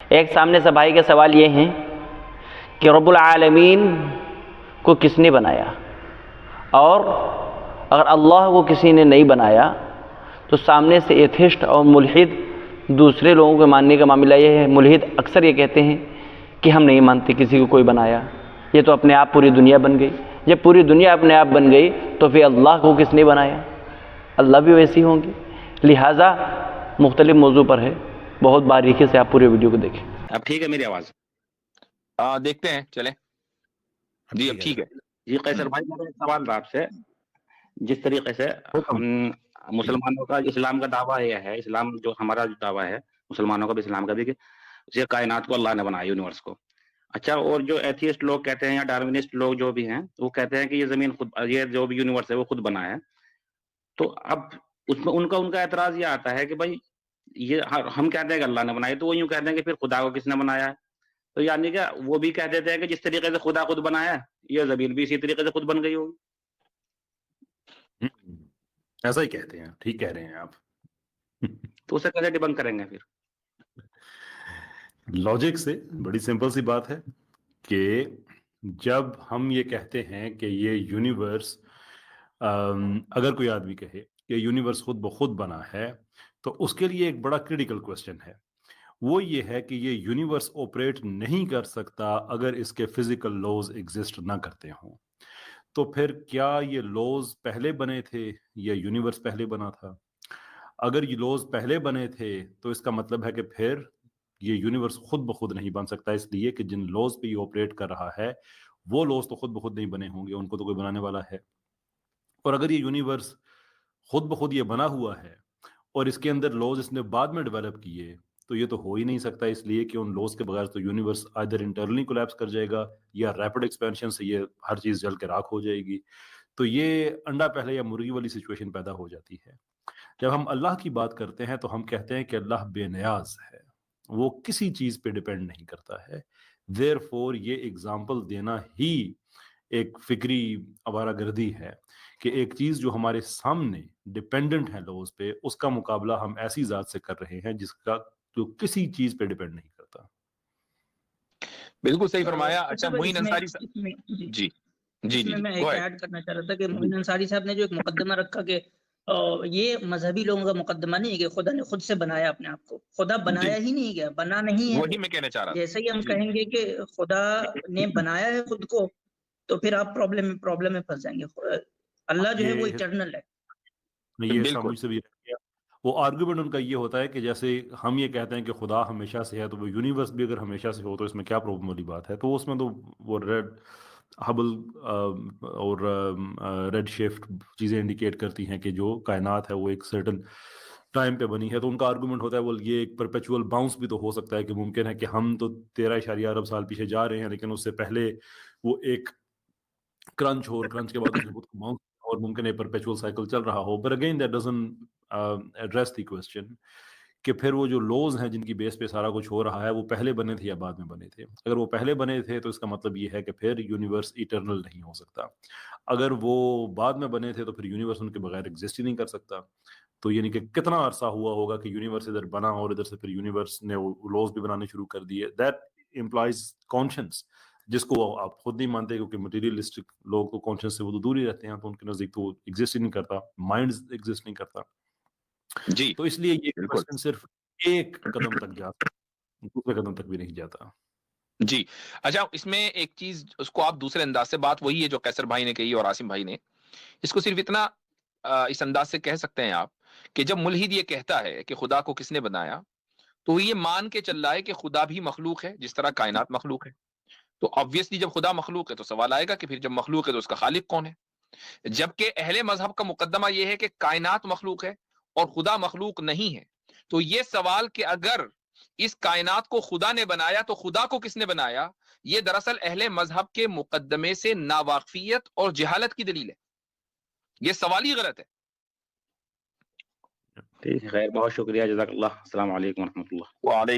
ایک سامنے سے بھائی کے سوال یہ ہیں کہ رب العالمین کو کس نے بنایا، اور اگر اللہ کو کسی نے نہیں بنایا تو سامنے سے ایتھسٹ اور ملحد دوسرے لوگوں کے ماننے کا معاملہ یہ ہے، ملحد اکثر یہ کہتے ہیں کہ ہم نہیں مانتے کسی کو کوئی بنایا، یہ تو اپنے آپ پوری دنیا بن گئی۔ جب پوری دنیا اپنے آپ بن گئی تو پھر اللہ کو کس نے بنایا؟ اللہ بھی ویسی ہوں گی۔ لہٰذا مختلف موضوع پر ہے، بہت باریکی سے آپ پورے ویڈیو کو دیکھیں۔ اب ٹھیک ہے میری آواز؟ دیکھتے ہیں، چلیں جی اب ٹھیک ہے۔ جی قیصر بھائی، میرا ایک سوال تھا آپ سے۔ جس طریقے سے ہم مسلمانوں کا اسلام کا دعویٰ یہ ہے، اسلام جو ہمارا دعویٰ ہے مسلمانوں کا بھی اسلام کا بھی، کہ یہ کائنات کو اللہ نے بنایا، یونیورس کو۔ اچھا، اور جو ایتھیسٹ لوگ کہتے ہیں یا ڈارونسٹ لوگ جو بھی ہیں وہ کہتے ہیں کہ یہ زمین خود، یہ جو بھی یونیورس ہے وہ خود بنا ہے۔ تو اب اس میں ان کا اعتراض یہ آتا ہے کہ بھائی یہ ہم کہتے ہیں کہ اللہ نے بنایا، تو وہ یوں کہتے ہیں کہ پھر خدا کو کس نے بنایا ہے؟ تو یعنی کہ وہ بھی کہہ دیتے ہیں کہ جس طریقے سے خدا خود بنایا ہے، یہ زمین بھی اسی طریقے سے خود بن گئی ہوگی۔ ایسا ہی کہتے ہیں، ٹھیک کہہ رہے ہیں آپ۔ تو اسے کیسے ڈیبنک کریں گے پھر؟ لاجک سے بڑی سمپل سی بات ہے کہ جب ہم یہ کہتے ہیں کہ یہ یونیورس، اگر کوئی آدمی کہے کہ یونیورس خود بخود بنا ہے تو اس کے لیے ایک بڑا کریٹیکل کوسچن ہے، وہ یہ ہے کہ یہ یونیورس آپریٹ نہیں کر سکتا اگر اس کے فزیکل لوز ایگزسٹ نہ کرتے ہوں۔ تو پھر کیا یہ لوز پہلے بنے تھے یا یونیورس پہلے بنا تھا؟ اگر یہ لوز پہلے بنے تھے تو اس کا مطلب ہے کہ پھر یہ یونیورس خود بخود نہیں بن سکتا، اس لیے کہ جن لوز پہ یہ آپریٹ کر رہا ہے وہ لوز تو خود بخود نہیں بنے ہوں گے، ان کو تو کوئی بنانے والا ہے۔ اور اگر یہ یونیورس خود بخود یہ بنا ہوا ہے اور اس کے اندر لوز اس نے بعد میں ڈیولپ کیے، تو یہ تو ہو ہی نہیں سکتا، اس لیے کہ ان لوز کے بغیر تو یونیورس آئدر انٹرنلی کولیپس کر جائے گا یا ریپڈ ایکسپینشن سے یہ ہر چیز جل کے راکھ ہو جائے گی۔ تو یہ انڈا پہلے یا مرغی والی سچویشن پیدا ہو جاتی ہے۔ جب ہم اللہ کی بات کرتے ہیں تو ہم کہتے ہیں کہ اللہ بے نیاز ہے، وہ کسی چیز پہ ڈیپینڈ نہیں کرتا ہے۔ therefore یہ اگزامپل دینا ہی ایک فکری آوارہ گردی ہے کہ ایک چیز جو ہمارے سامنے ڈیپینڈنٹ ہے لوز پہ، اس کا مقابلہ ہم ایسی ذات سے کر رہے ہیں جس کا جو کسی چیز پہ ڈیپینڈ نہیں کرتا۔ بالکل صحیح فرمایا۔ اچھا معین انصاری صاحب، جی جی جی میں ایک ایڈ کرنا چاہ رہا تھا کہ معین انصاری صاحب نے جو ایک مقدمہ رکھا کہ یہ مذہبی لوگوں کا مقدمہ نہیں ہے کہ خدا نے خود سے بنایا اپنے آپ کو، خدا بنایا ہی نہیں گیا، بنا نہیں ہے۔ وہی میں کہنا چاہ رہا تھا، جیسے ہی ہم کہیں گے کہ خدا نے بنایا ہے خود کو تو پھر آپ پرابلم میں پھنس جائیں گے۔ اللہ جو ہے وہ ایٹرنل ہے۔ یہ سمجھ سے بھی وہ آرگومنٹ ان کا یہ ہوتا ہے کہ جیسے ہم یہ کہتے ہیں کہ خدا ہمیشہ سے ہے، تو وہ یونیورس بھی اگر ہمیشہ سے ہو تو اس میں کیا پرابلم والی بات ہے؟ تو اس میں تو وہ ریڈ ہبل اور ریڈ شفٹ چیزیں انڈیکیٹ کرتی ہیں کہ جو کائنات ہے وہ ایک سرٹن ٹائم پہ بنی ہے۔ تو ان کا آرگومنٹ ہوتا ہے وہ یہ ایک پرپیچول باؤنس بھی تو ہو سکتا ہے کہ ممکن ہے کہ ہم تو 13.8 ارب سال پیچھے جا رہے ہیں، لیکن اس سے پہلے وہ ایک کرنچ ہو اور کرنچ کے بعد اس میں خود کو باؤنس اور ممکن ہے پرپیچول سائیکل چل رہا ہو۔ But again that doesn't address the question کہ پھر وہ جو لوز ہیں جن کی بیس پہ سارا کچھ ہو رہا ہے وہ پہلے بنے تھے یا بعد میں بنے تھے؟ اگر وہ پہلے بنے تھے تو اس کا مطلب یہ ہے کہ پھر یونیورس ایٹرنل نہیں ہو سکتا۔ اگر وہ بعد میں بنے تھے تو پھر یونیورس ان کے بغیر ایگزسٹ ہی نہیں کر سکتا۔ تو یعنی کہ کتنا عرصہ ہوا ہوگا کہ یونیورس ادھر بنا اور ادھر سے پھر یونیورس نے وہ لوز بھی بنانے شروع کر دیے۔ دیٹ امپلائز کانشنس، جس کو آپ خود نہیں مانتے کیونکہ مٹیریلسٹک لوگ تو کانشنس سے وہ تو دور ہی رہتے ہیں، تو ان کے نزدیک تو ایگزسٹ ہی نہیں کرتا، مائنڈ ایگزسٹ نہیں کرتا۔ جی تو اس لیے یہ کوسچن صرف ایک قدم تک جاتا ہے، دوسرے قدم تک بھی نہیں جاتا۔ جی اچھا، اس میں ایک چیز اس کو آپ دوسرے انداز سے، بات وہی ہے جو قیصر بھائی نے کہی اور عاصم بھائی نے، اس کو صرف اتنا اس انداز سے کہہ سکتے ہیں آپ کہ جب ملحد یہ کہتا ہے کہ خدا کو کس نے بنایا، تو وہ یہ مان کے چل رہا ہے کہ خدا بھی مخلوق ہے جس طرح کائنات مخلوق ہے۔ تو آبویسلی جب خدا مخلوق ہے تو سوال آئے گا کہ پھر جب مخلوق ہے تو اس کا خالق کون ہے؟ جبکہ اہل مذہب کا مقدمہ یہ ہے کہ کائنات مخلوق ہے اور خدا مخلوق نہیں ہے۔ تو یہ سوال کہ اگر اس کائنات کو خدا نے بنایا تو خدا کو کس نے بنایا، یہ دراصل اہل مذہب کے مقدمے سے ناواقفیت اور جہالت کی دلیل ہے۔ یہ سوال ہی غلط ہے۔ ٹھیک ہے، خیر، بہت شکریہ، جزاک اللہ، السلام علیکم ورحمۃ اللہ۔ وعلیکم